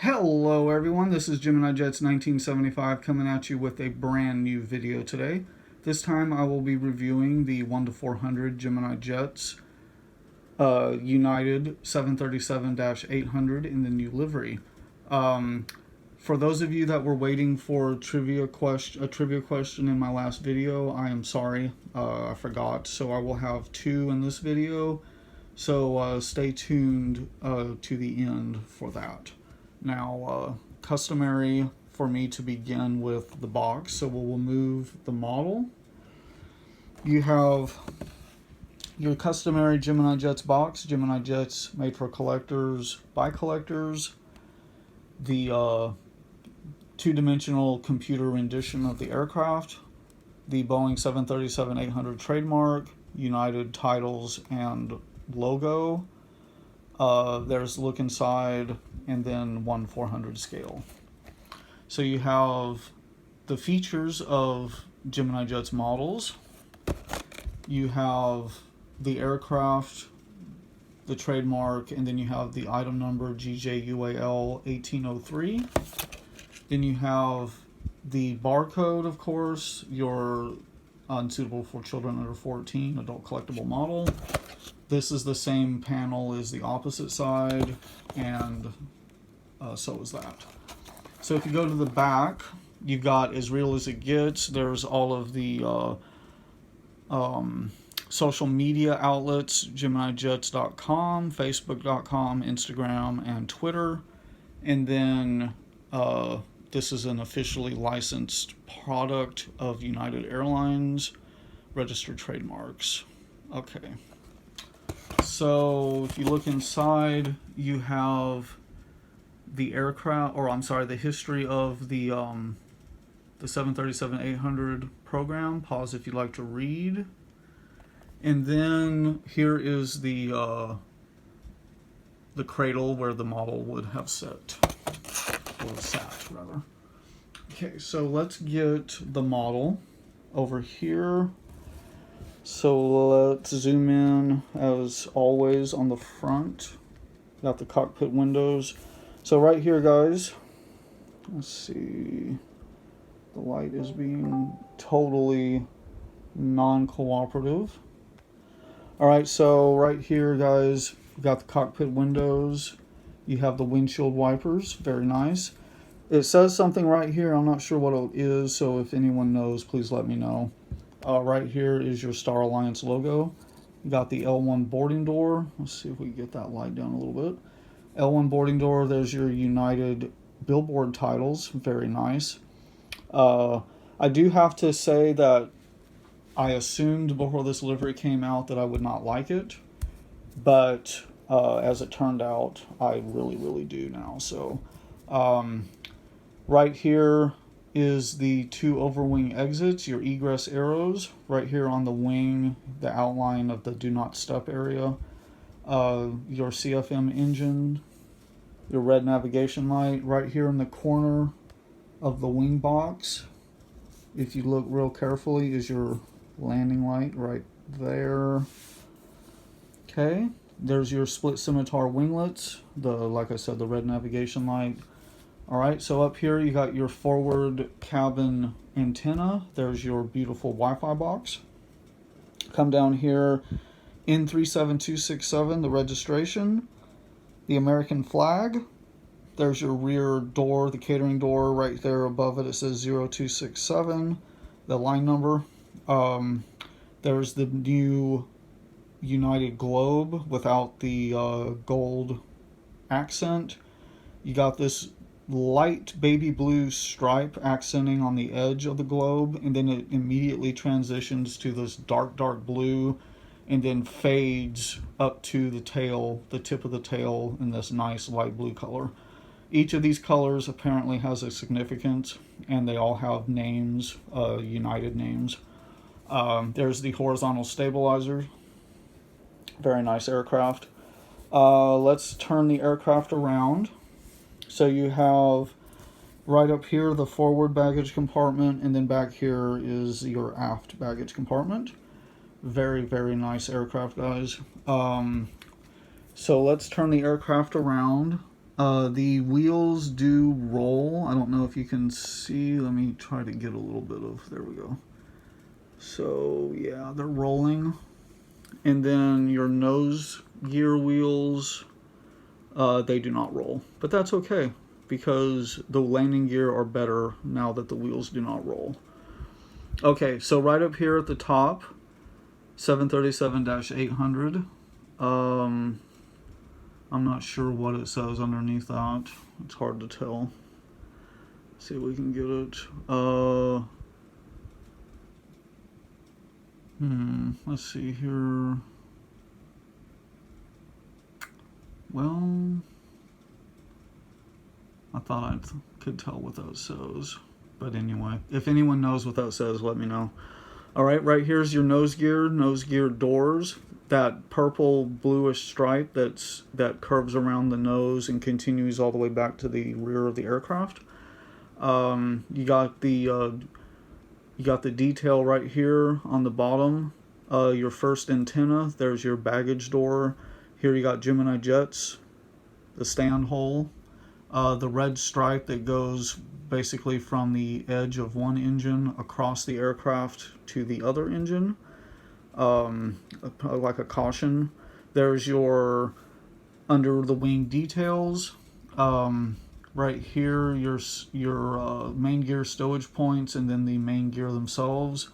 Hello everyone, this is Gemini Jets 1975 coming at you with a brand new video today. This time I will be reviewing the 1 to 400 Gemini Jets United 737-800 in the new livery. For those of you that were waiting for a trivia question in my last video, I am sorry, I forgot. So I will have two in this video, so stay tuned to the end for that. Now, customary for me to begin with the box, so we'll remove the model. You have your customary Gemini Jets box, Gemini Jets made for collectors by collectors, the two-dimensional computer rendition of the aircraft, the Boeing 737-800 trademark, United titles and logo. There's look inside, and then 1/400 scale. So you have the features of Gemini Jets models. You have the aircraft, the trademark, and then you have the item number GJUAL 1803. Then you have the barcode, of course, your unsuitable for children under 14 adult collectible model. This is the same panel as the opposite side, and so is that. So if you go to the back, you've got as real as it gets. There's all of the social media outlets, GeminiJets.com, Facebook.com, Instagram, and Twitter. And then this is an officially licensed product of United Airlines, registered trademarks. Okay. So if you look inside, you have the aircraft, or I'm sorry, the history of the 737-800 program. Pause if you'd like to read. And then here is the cradle where the model would have sat, rather. Okay, so let's get the model over here. So let's zoom in as always on the front. Got the cockpit windows. So right here, guys, let's see. The light is being totally non-cooperative. All right, so right here, guys, we've got the cockpit windows. You have the windshield wipers, very nice. It says something right here, I'm not sure what it is, so if anyone knows, please let me know. Right here is your Star Alliance logo. You got the L1 boarding door. Let's see if we can get that light down a little bit. L1 boarding door, there's your United billboard titles, very nice. I do have to say that I assumed before this livery came out that I would not like it, but as it turned out, I really do now. So right here is the two overwing exits, your egress arrows. Right here on the wing, the outline of the do not step area, your CFM engine, your red navigation light. Right here in the corner of the wing box, if you look real carefully, is your landing light right there. Okay, there's your split scimitar winglets, like I said, the red navigation light. All right, so up here you got your forward cabin antenna. There's your beautiful Wi-Fi box. Come down here, N37267, the registration, the American flag. There's your rear door, the catering door. Right there above it, it says 0267, the line number. There's the new United globe without the gold accent. You got this light baby blue stripe accenting on the edge of the globe, and then it immediately transitions to this dark blue, and then fades up to the tail, the tip of the tail, in this nice light blue color. Each of these colors apparently has a significance, and they all have names, United names. There's the horizontal stabilizer, very nice aircraft. Let's turn the aircraft around. So you have right up here the forward baggage compartment, and then back here is your aft baggage compartment. Very nice aircraft, guys. So let's turn the aircraft around The wheels do roll. I don't know if you can see. Let me try to get a little bit of, there we go. So yeah, they're rolling. And then your nose gear wheels, they do not roll. But that's okay, because the landing gear are better now that the wheels do not roll. Okay, so right up here at the top, 737-800. I'm not sure what it says underneath that. It's hard to tell. Let's see if we can get it. Let's see here. Well, I thought I could tell what that says. But anyway, if anyone knows what that says, let me know. All right, right here's your nose gear doors. That purple bluish stripe that curves around the nose and continues all the way back to the rear of the aircraft. You got the detail right here on the bottom. Your first antenna. There's your baggage door. Here you got Gemini jets, the stand hole, the red stripe that goes basically from the edge of one engine across the aircraft to the other engine, like a caution. There's your under the wing details. Right here, your main gear stowage points, and then the main gear themselves.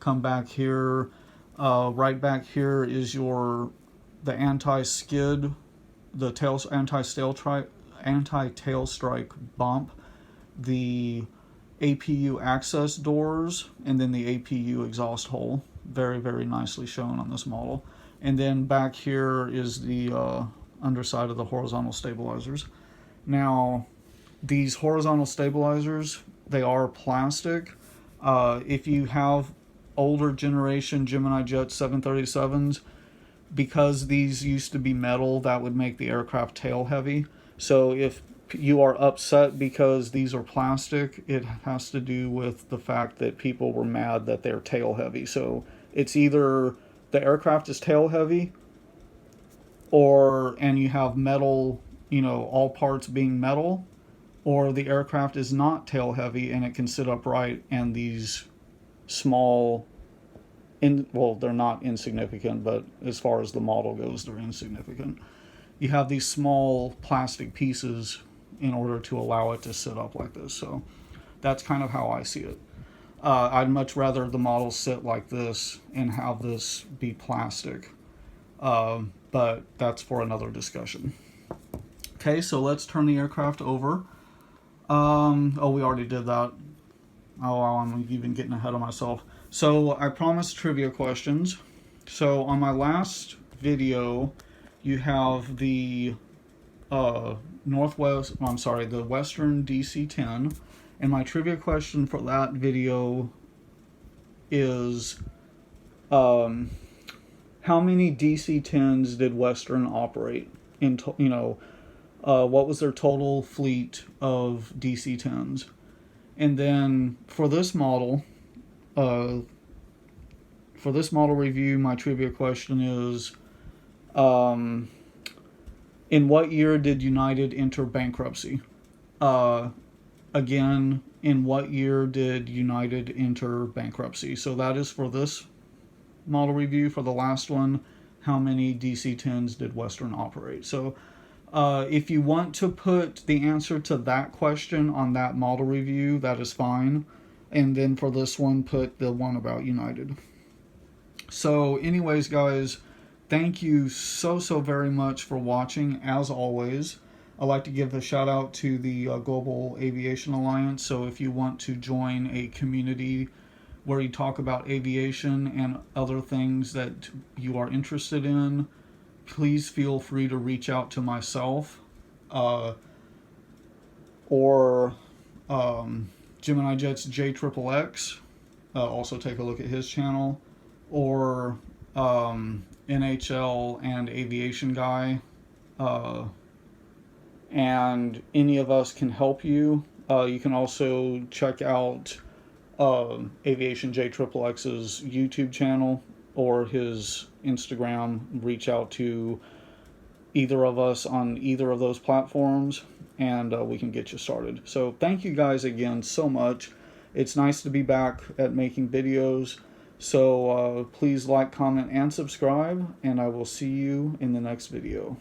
Come back here. Right back here is the anti-skid, the anti-tail strike bump, the APU access doors, and then the APU exhaust hole. Very, very nicely shown on this model. And then back here is the underside of the horizontal stabilizers. Now, these horizontal stabilizers, they are plastic. If you have older generation Gemini Jet 737s, because these used to be metal, that would make the aircraft tail heavy. So if you are upset because these are plastic, it has to do with the fact that people were mad that they're tail heavy. So it's either the aircraft is tail heavy, and you have metal, all parts being metal, or the aircraft is not tail heavy and it can sit upright, and these small, well, they're not insignificant, but as far as the model goes, they're insignificant. You have these small plastic pieces in order to allow it to sit up like this. So that's kind of how I see it. I'd much rather the model sit like this and have this be plastic. But that's for another discussion. Okay, so let's turn the aircraft over. Oh, we already did that. Oh, I'm even getting ahead of myself. So I promised trivia questions. So on my last video, you have the the Western DC-10, and my trivia question for that video is, how many DC-10s did Western operate in? What was their total fleet of DC-10s? And then for this model review, my trivia question is, in what year did United enter bankruptcy? Again, in what year did United enter bankruptcy? So that is for this model review. For the last one, how many DC-10s did Western operate? So if you want to put the answer to that question on that model review, that is fine. And then for this one, put the one about United. So anyways, guys, thank you so very much for watching. As always, I'd like to give a shout out to the Global Aviation Alliance. So if you want to join a community where you talk about aviation and other things that you are interested in, please feel free to reach out to myself or Gemini Jet's JXXX. Also take a look at his channel, or NHL and Aviation Guy, and any of us can help you. You can also check out Aviation JXXX's YouTube channel or his Instagram. Reach out to either of us on either of those platforms, and we can get you started. So thank you guys again so much. It's nice to be back at making videos. So please like, comment, and subscribe, and I will see you in the next video.